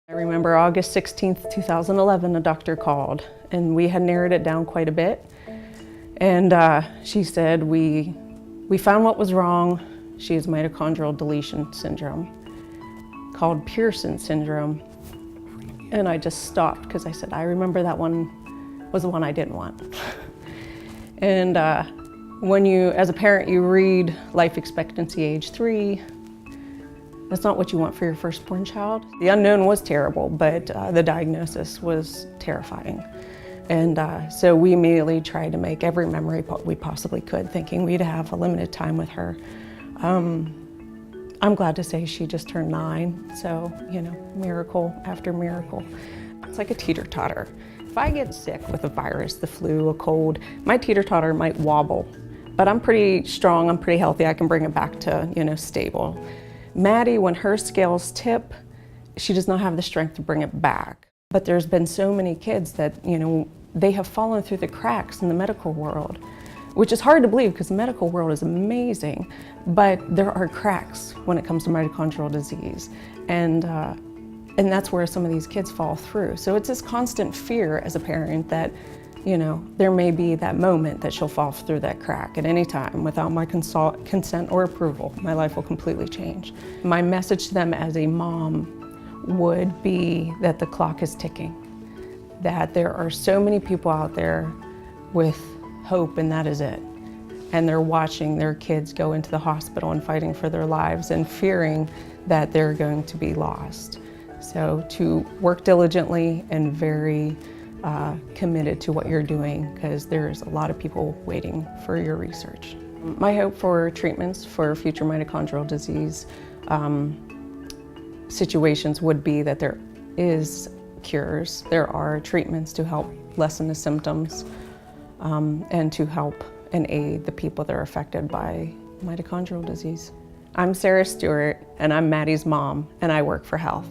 I remember August 16th, 2011, a doctor called and we had narrowed it down quite a bit. And she said, we found what was wrong. She has mitochondrial deletion syndrome called Pearson Syndrome. And I just stopped because I said, I remember that one was the one I didn't want. And when you, as a parent, you read life expectancy age 3, that's not what you want for your firstborn child. The unknown was terrible, but the diagnosis was terrifying. And so we immediately tried to make every memory we possibly could, thinking we'd have a limited time with her. I'm glad to say she just turned 9, so, you know, miracle after miracle. It's like a teeter-totter. If I get sick with a virus, the flu, a cold, my teeter-totter might wobble, but I'm pretty strong, I'm pretty healthy, I can bring it back to, you know, stable. Maddie, when her scales tip, she does not have the strength to bring it back. But there's been so many kids that, you know, they have fallen through the cracks in the medical world, which is hard to believe because the medical world is amazing, but there are cracks when it comes to mitochondrial disease. And that's where some of these kids fall through. So it's this constant fear as a parent that, you know, there may be that moment that she'll fall through that crack at any time without my consent or approval. My life will completely change. My message to them as a mom would be that the clock is ticking, that there are so many people out there with hope and that is it. And they're watching their kids go into the hospital and fighting for their lives and fearing that they're going to be lost. So to work diligently and very committed to what you're doing, because there's a lot of people waiting for your research. My hope for treatments for future mitochondrial disease situations would be that there is cures. There are treatments to help lessen the symptoms and to help and aid the people that are affected by mitochondrial disease. I'm Sara Stewart and I'm Maddie's mom and I work for health.